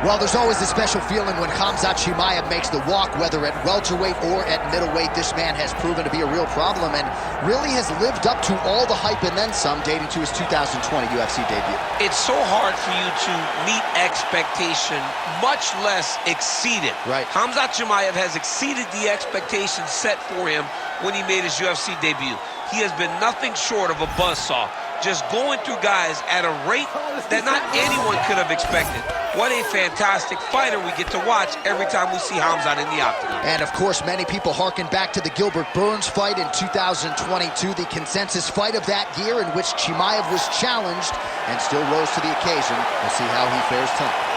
Well, there's always a special feeling when Khamzat Chimaev makes the walk, whether at welterweight or at middleweight. This man has proven to be a real problem and really has lived up to all the hype and then some, dating to his 2020 UFC debut. It's so hard for you to meet expectation, much less exceed it. Right. Khamzat Chimaev has exceeded the expectations set for him when he made his UFC debut. He has been nothing short of a buzzsaw, just going through guys at a rate that not anyone could have expected. What a fantastic fighter we get to watch every time we see Khamzat in the octagon. And of course, many people harken back to the Gilbert Burns fight in 2022, the consensus fight of that year in which Chimaev was challenged and still rose to the occasion. We'll see how he fares tonight.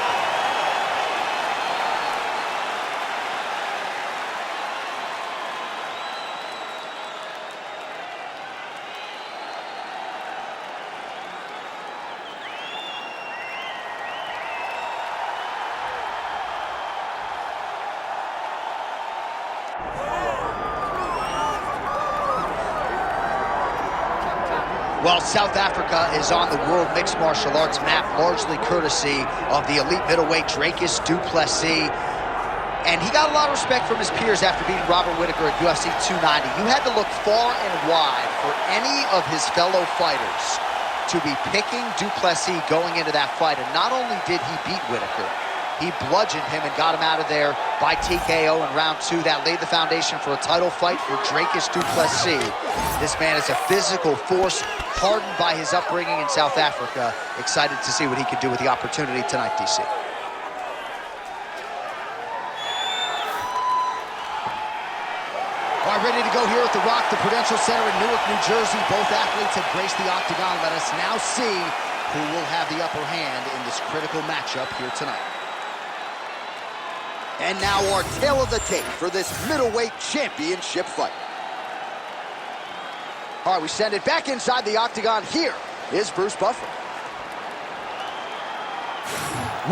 Well, South Africa is on the World Mixed Martial Arts map, largely courtesy of the elite middleweight Dricus du Plessis. And he got a lot of respect from his peers after beating Robert Whittaker at UFC 290. You had to look far and wide for any of his fellow fighters to be picking du Plessis going into that fight. And not only did he beat Whittaker, he bludgeoned him and got him out of there by TKO in round 2. That laid the foundation for a title fight for Dricus du Plessis. This man is a physical force, hardened by his upbringing in South Africa. Excited to see what he can do with the opportunity tonight, DC. All right, ready to go here at the Rock, the Prudential Center in Newark, New Jersey. Both athletes have graced the octagon. Let us now see who will have the upper hand in this critical matchup here tonight. And now our tale of the tape for this middleweight championship fight. All right, we send it back inside the octagon. Here is Bruce Buffer.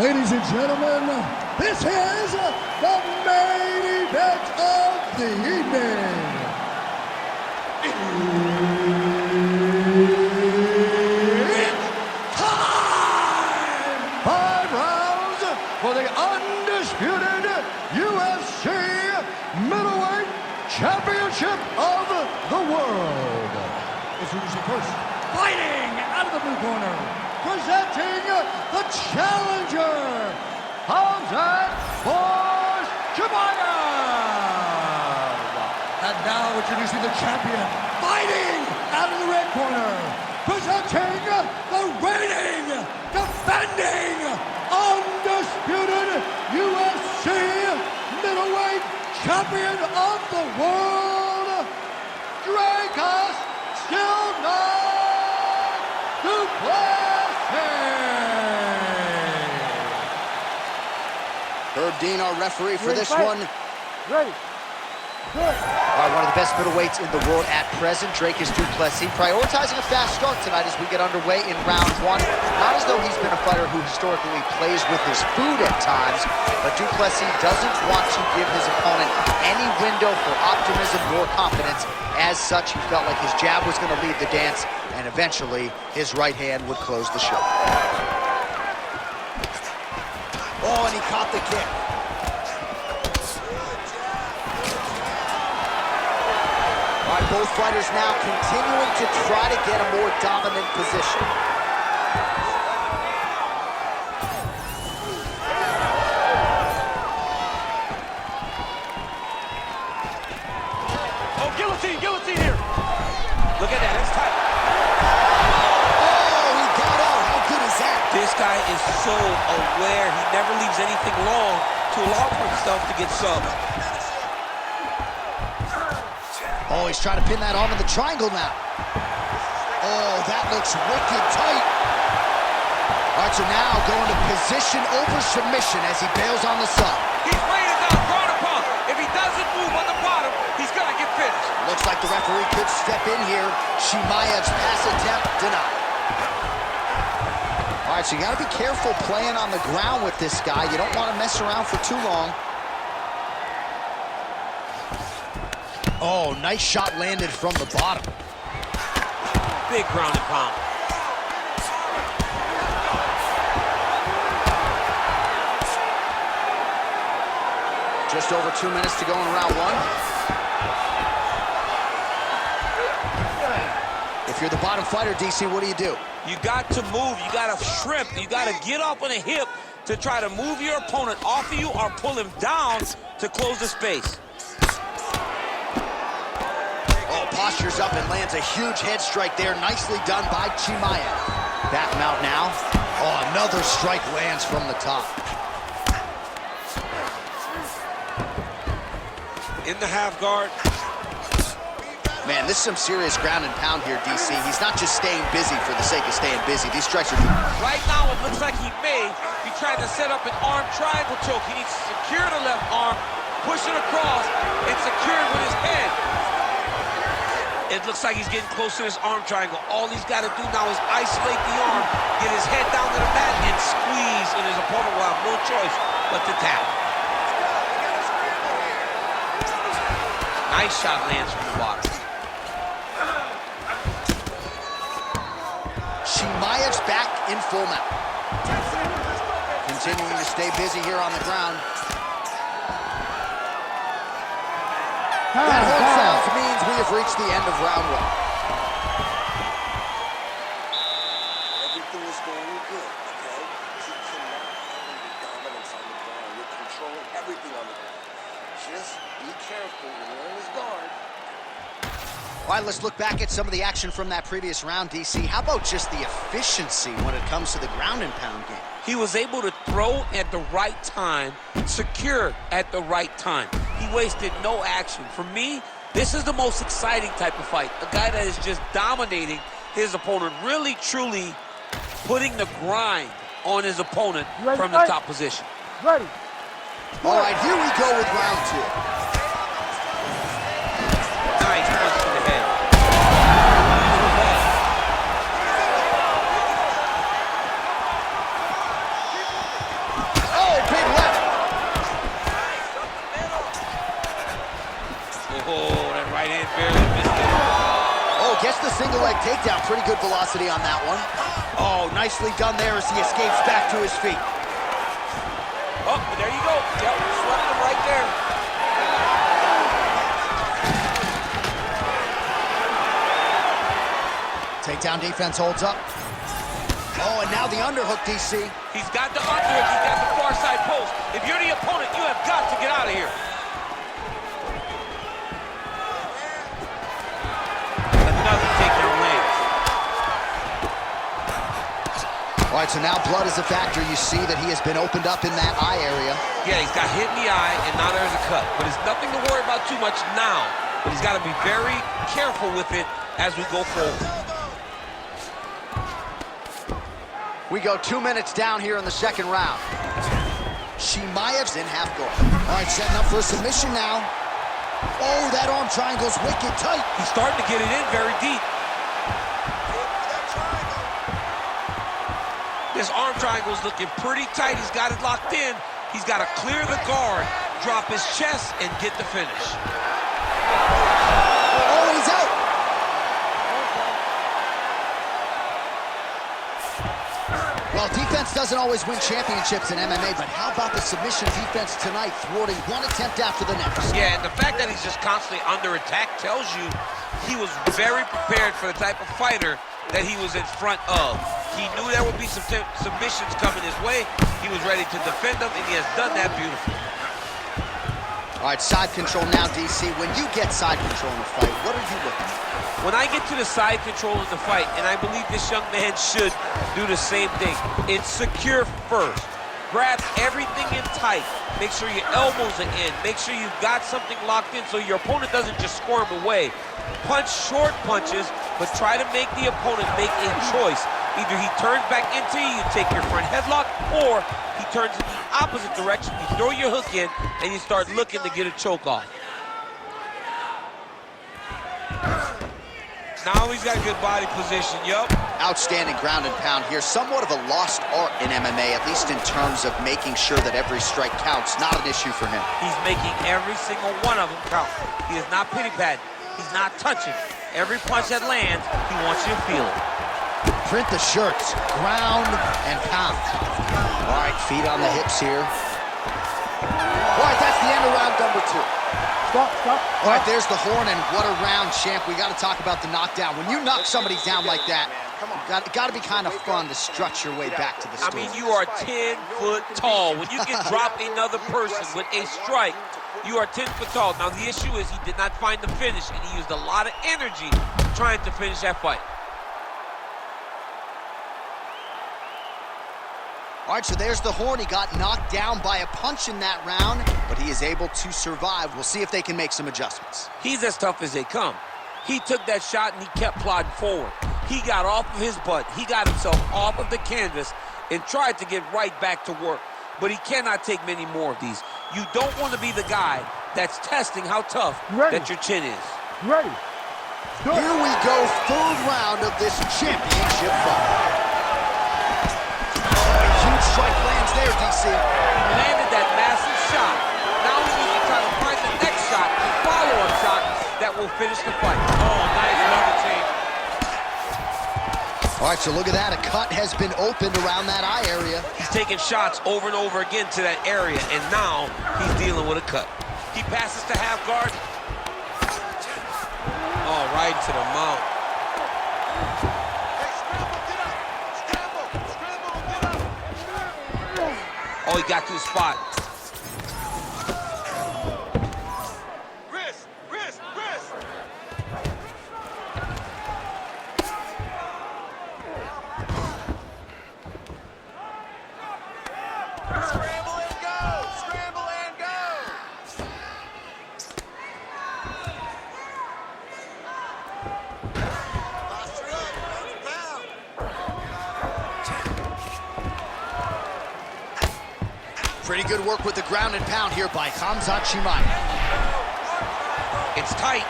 Ladies and gentlemen, this is the main event of the evening. It's time! 5 rounds for the undisputed UFC middleweight championship of the world. Introducing first, fighting out of the blue corner, presenting the challenger, Khamzat Chimaev. And now introducing the champion, fighting out of the red corner, presenting the reigning, defending, undisputed UFC middleweight champion of the world, Dricus du Plessis. Herb Dean, our referee for this one. Ready. Good. All right, one of the best middleweights in the world at present, Dricus du Plessis, prioritizing a fast start tonight as we get underway in round 1. Not as though he's been a fighter who historically plays with his food at times, but du Plessis doesn't want to give his opponent any window for optimism nor confidence. As such, he felt like his jab was going to lead the dance, and eventually his right hand would close the show. Oh, and he caught the kick. All right, both fighters now continuing to try to get a more dominant position. Oh, guillotine here. Look at that, it's tight. Oh, he got out. How good is that? This guy is so aware. He never leaves anything long to allow for himself to get subbed. Oh, he's trying to pin that arm in the triangle now. Oh, that looks wicked tight. All right, so now going to position over submission as he bails on the sub. He's weighted down, ground and pound. If he doesn't move on the bottom, he's gonna get finished. Looks like the referee could step in here. Chimaev's pass attempt denied. All right, so you gotta be careful playing on the ground with this guy. You don't want to mess around for too long. Oh, nice shot landed from the bottom. Big ground and pound. Just over 2 minutes to go in round one. If you're the bottom fighter, DC, what do? You got to move. You got to shrimp. You got to get up on a hip to try to move your opponent off of you or pull him down to close the space. Oh, postures up and lands a huge head strike there. Nicely done by Chimaev. Back him out now. Oh, another strike lands from the top. In the half guard. Man, this is some serious ground and pound here, DC. He's not just staying busy for the sake of staying busy. These strikes are... Right now, it looks like he may be trying to set up an arm triangle choke. He needs to secure the left arm, push it across, and secure it with his head. It looks like he's getting close to this arm triangle. All he's got to do now is isolate the arm, get his head down to the mat, and squeeze, and his opponent will have no choice but to tap. Nice shot lands from the bottom. Chimaev's back in full mount. Continuing to stay busy here on the ground. That horn sounds means we have reached the end of round one. Everything is going good, okay? You cannot handle the dominance on the ground. You're controlling everything on the ground. Just be careful when you're in his guard. All right, let's look back at some of the action from that previous round, DC. How about just the efficiency when it comes to the ground and pound game? He was able to throw at the right time, secure at the right time. He wasted no action. For me, this is the most exciting type of fight. A guy that is just dominating his opponent, really, truly putting the grind on his opponent from the top position. Ready. All right, here we go with round two. Nice punch to the head. Oh, big left. Oh, that right hand barely missed it. Oh, gets the single leg takedown. Pretty good velocity on that one. Oh, nicely done there as he escapes back to his feet. Oh, there you go. Yep, swept him right there. Takedown defense holds up. Oh, and now the underhook, DC. He's got the underhook. He's got the far side post. If you're the opponent, you have got to get out of here. Another takedown lands. All right, so now blood is a factor. You see that he has been opened up in that eye area. Yeah, he's got hit in the eye, and now there's a cut. But it's nothing to worry about too much now. But he's got to be very careful with it as we go forward. We go 2 minutes down here in the second round. Chimaev's in half guard. All right, setting up for a submission now. Oh, that arm triangle's wicked tight. He's starting to get it in very deep. This arm triangle's looking pretty tight. He's got it locked in. He's got to clear the guard, drop his chest, and get the finish. Oh, he's out. Well, defense doesn't always win championships in MMA, but how about the submission defense tonight, thwarting one attempt after the next? Yeah, and the fact that he's just constantly under attack tells you he was very prepared for the type of fighter that he was in front of. He knew there would be some submissions coming his way. He was ready to defend them, and he has done that beautifully. All right, side control now, DC. When you get side control in a fight, what are you looking at? When I get to the side control in the fight, and I believe this young man should do the same thing, it's secure first. Grab everything in tight. Make sure your elbows are in. Make sure you've got something locked in so your opponent doesn't just squirm away. Punch short punches, but try to make the opponent make a choice. Either he turns back into you, you take your front headlock, or he turns in the opposite direction, you throw your hook in, and you start looking to get a choke off. Now he's got a good body position, yup. Outstanding ground and pound here. Somewhat of a lost art in MMA, at least in terms of making sure that every strike counts. Not an issue for him. He's making every single one of them count. He is not pity-patting. He's not touching. Every punch that lands, he wants you to feel it. Print the shirts, ground and pound. All right, feet on the hips here. All right, that's the end of round All right, there's the horn, and what a round, champ. We got to talk about the knockdown. When you knock somebody down like that, got to be kind of fun to strut your way back to the stool. I mean, you are 10 foot tall. When you can drop another person with a strike, you are 10 foot tall. Now, the issue is he did not find the finish, and he used a lot of energy trying to finish that fight. All right, so there's the horn. He got knocked down by a punch in that round, but he is able to survive. We'll see if they can make some adjustments. He's as tough as they come. He took that shot and he kept plodding forward. He got off of his butt. He got himself off of the canvas and tried to get right back to work. But he cannot take many more of these. You don't want to be the guy that's testing how tough that your chin is. Ready. Here we go, third round of this championship fight. Huge strike lands there, DC. Landed that massive shot. Now we need to try to find the next shot, the follow-up shot that will finish the fight. Oh, nice level change. All right, so look at that. A cut has been opened around that eye area. He's taking shots over and over again to that area, and now he's dealing with a cut. He passes to half guard. Oh, right to the mount. Oh, he got to the spot. Wrist, wrist, wrist. Scramble and go! Scramble and go! Posture up, ground and pound. Pretty good work with the ground and pound here by Khamzat Chimaev. It's tight.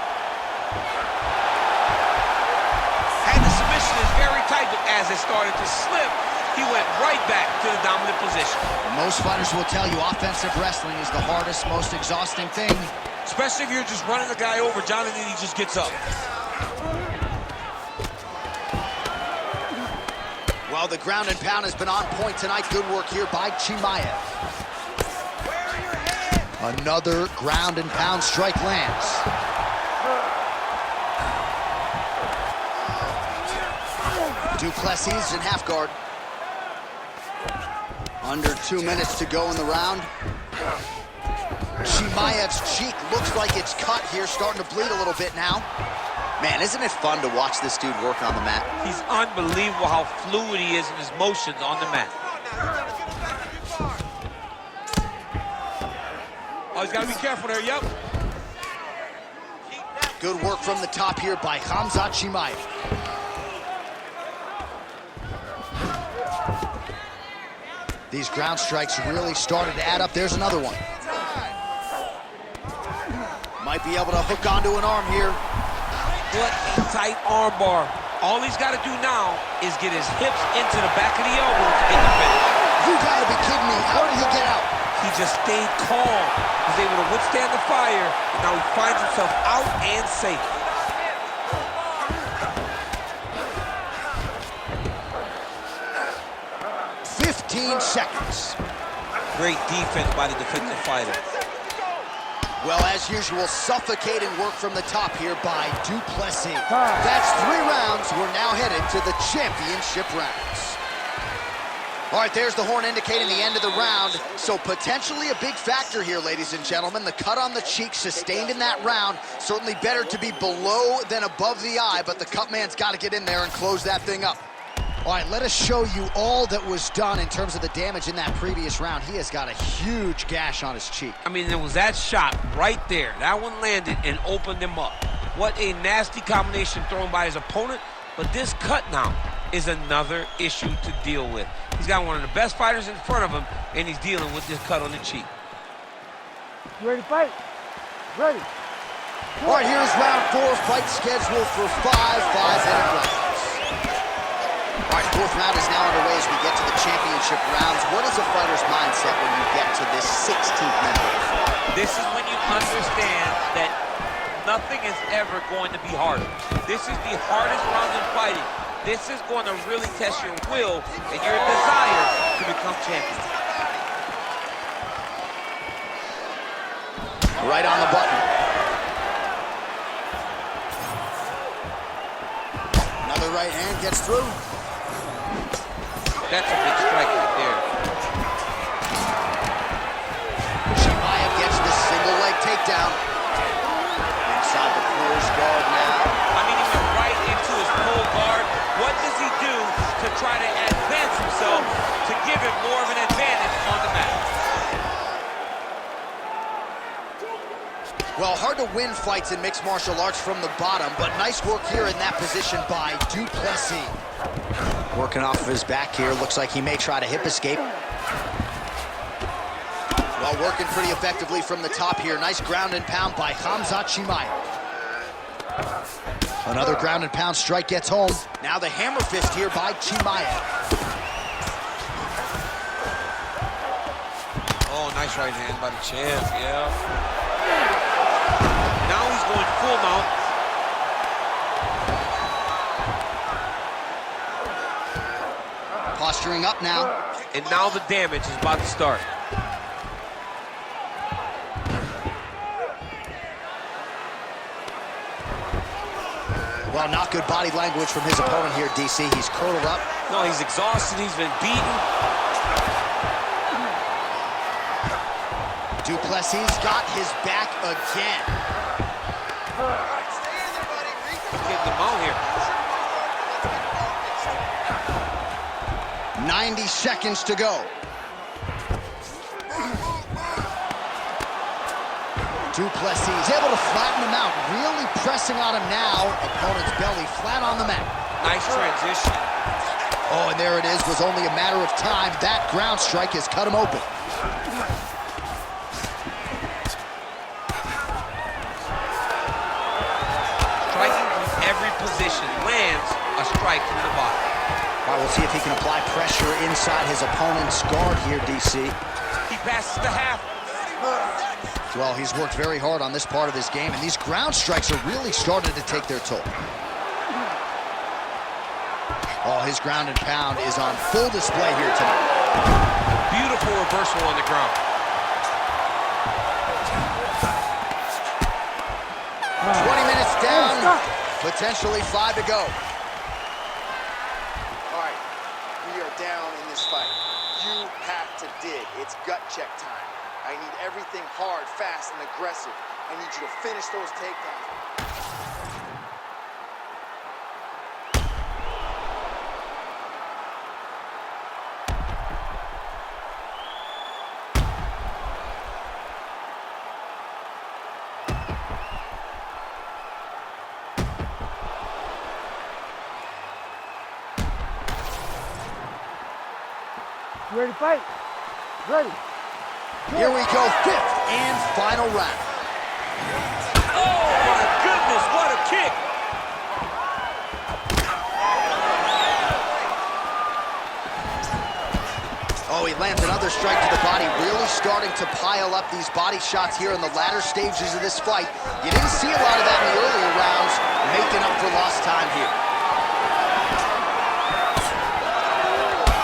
And the submission is very tight, but as it started to slip, he went right back to the dominant position. Most fighters will tell you offensive wrestling is the hardest, most exhausting thing. Especially if you're just running the guy over, Jonathan, he just gets up. Well, the ground and pound has been on point tonight. Good work here by Chimaev. Another ground and pound strike lands. Du Plessis in half guard. Under 2 minutes to go in the round. Chimaev's cheek looks like it's cut here, starting to bleed a little bit now. Man, isn't it fun to watch this dude work on the mat? He's unbelievable how fluid he is in his motions on the mat. Oh, he's got to be careful there, yep. Good work from the top here by Khamzat Chimaev. These ground strikes really started to add up. There's another one. Might be able to hook onto an arm here. What a tight arm bar. All he's got to do now is get his hips into the back of the elbow to get the finish. You gotta be kidding me. How did he get out? He just stayed calm. He was able to withstand the fire, and now he finds himself out and safe. Seconds. Great defense by the defensive fighter. Well, as usual, suffocating work from the top here by Du Plessis. That's 3 rounds. We're now headed to the championship rounds. All right, there's the horn indicating the end of the round. So potentially a big factor here, ladies and gentlemen. The cut on the cheek sustained in that round. Certainly better to be below than above the eye, but the cut man's got to get in there and close that thing up. All right, let us show you all that was done in terms of the damage in that previous round. He has got a huge gash on his cheek. I mean, there was that shot right there. That one landed and opened him up. What a nasty combination thrown by his opponent. But this cut now is another issue to deal with. He's got one of the best fighters in front of him, and he's dealing with this cut on the cheek. You ready to fight? Ready. All right, here's round 4, fight scheduled for 5 5-minute rounds. All right, 4th round is now underway as we get to the championship rounds. What is a fighter's mindset when you get to this 16th minute? This is when you understand that nothing is ever going to be harder. This is the hardest round in fighting. This is going to really test your will and your desire to become champion. Right on the button. right hand gets through. That's a big strike right there. Chimaev gets the single leg takedown. Inside the closed guard now. I mean, he went right into his pull guard. What does he do to try to advance himself to give him more of an advantage on the mat? Well, hard to win fights in mixed martial arts from the bottom, but nice work here in that position by du Plessis. Working off of his back here, looks like he may try to hip escape. Well, working pretty effectively from the top here. Nice ground and pound by Khamzat Chimaev. Another ground and pound strike gets home. Now the hammer fist here by Chimaev. Oh, nice right hand by the champ, yeah. Now he's going full mount. Posturing up now. And now the damage is about to start. Well, not good body language from his opponent here, DC. He's curled up. No, he's exhausted. He's been beaten. Du Plessis got his back again. He's getting the mount here. 90 seconds to go. Du Plessis is able to flatten him out, really pressing on him now. Opponent's belly flat on the mat. Nice transition. Oh, and there it is. Was only a matter of time. That ground strike has cut him open. Striking from every position lands a strike from the bottom. All right, we'll see if he can apply pressure inside his opponent's guard here, DC. He passes the half. Well, he's worked very hard on this part of his game, and these ground strikes are really starting to take their toll. Oh, his ground and pound is on full display here tonight. Beautiful reversal on the ground. 20 minutes down, potentially 5 to go. All right, we are down in this fight. You have to dig. It's gut check time. I need everything hard, fast, and aggressive. I need you to finish those takedowns. You ready to fight? Ready. Here we go, 5th and final round. Oh, my goodness, what a kick. Oh, he lands another strike to the body, really starting to pile up these body shots here in the latter stages of this fight. You didn't see a lot of that in the earlier rounds, making up for lost time here.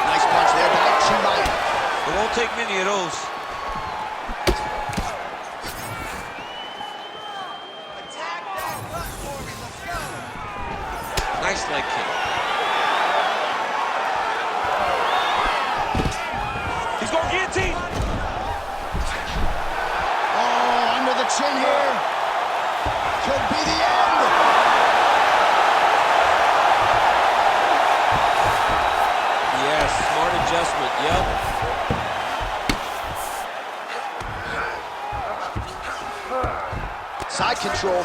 Nice punch there by Chimaev. It won't take many of those. Nice leg kick. He's going guillotine. Oh, under the chin here. Could be the end. Yes, smart adjustment, yep. Side control.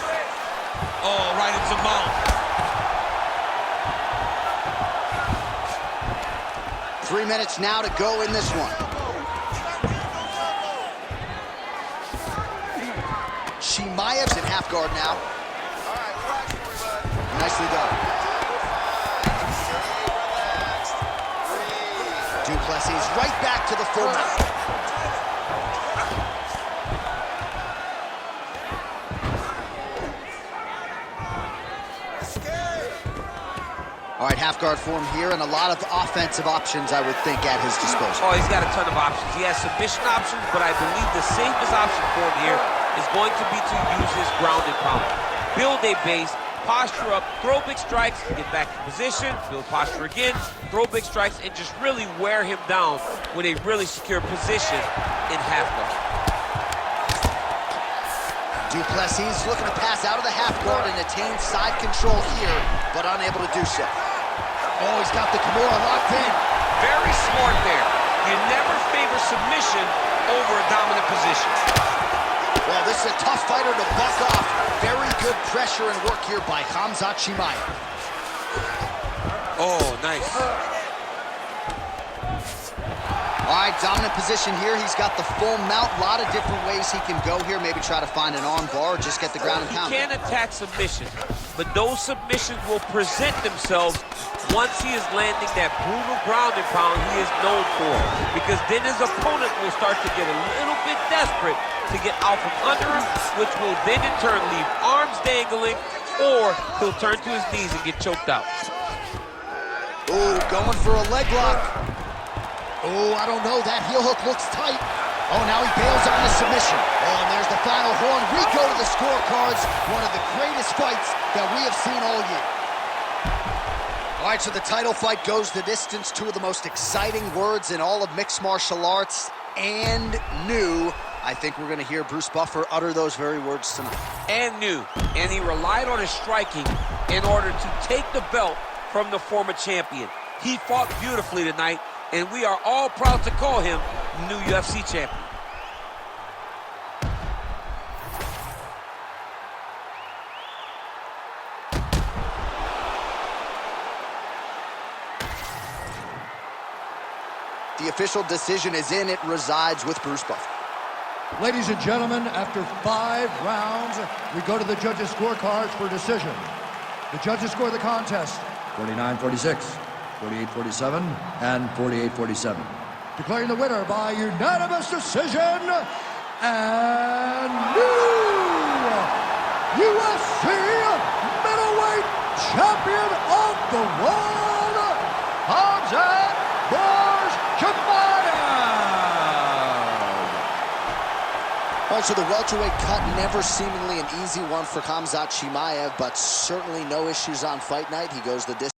Oh, right into mount. 3 minutes now to go in this one. Chimaev's in half guard now. Nicely done. Du Plessis right back to the full mount. All right, half guard form here, and a lot of offensive options, I would think, at his disposal. Oh, he's got a ton of options. He has submission options, but I believe the safest option for him here is going to be to use his ground and pound. Build a base, posture up, throw big strikes, get back in position, build posture again, throw big strikes, and just really wear him down with a really secure position in half guard. Du Plessis looking to pass out of the half guard and attain side control here, but unable to do so. Oh, he's got the Kimura locked in. Very smart there. You never favor submission over a dominant position. Well, this is a tough fighter to buck off. Very good pressure and work here by Khamzat Chimaev. Oh, nice. All right, dominant position here. He's got the full mount. A lot of different ways he can go here. Maybe try to find an arm bar or just get the ground and pound. He can attack submissions, but those submissions will present themselves once he is landing that brutal ground and pound he is known for. Because then his opponent will start to get a little bit desperate to get out from under him, which will then in turn leave arms dangling, or he'll turn to his knees and get choked out. Ooh, going for a leg lock. Oh, I don't know. That heel hook looks tight. Oh, now he bails on the submission. Oh, and there's the final horn. We go to the scorecards. One of the greatest fights that we have seen all year. All right, so the title fight goes the distance. Two of the most exciting words in all of mixed martial arts, and new. I think we're going to hear Bruce Buffer utter those very words tonight. And new. And he relied on his striking in order to take the belt from the former champion. He fought beautifully tonight, and we are all proud to call him new UFC champion. The official decision is in. It resides with Bruce Buffer. Ladies and gentlemen, after 5 rounds, we go to the judges' scorecards for decision. The judges score the contest 49-46, 48-47, and 48-47. Declaring the winner by unanimous decision, and new UFC middleweight champion of the world, Khamzat Chimaev. All right, so the welterweight cut never seemingly an easy one for Khamzat Chimaev, but certainly no issues on fight night. He goes the distance.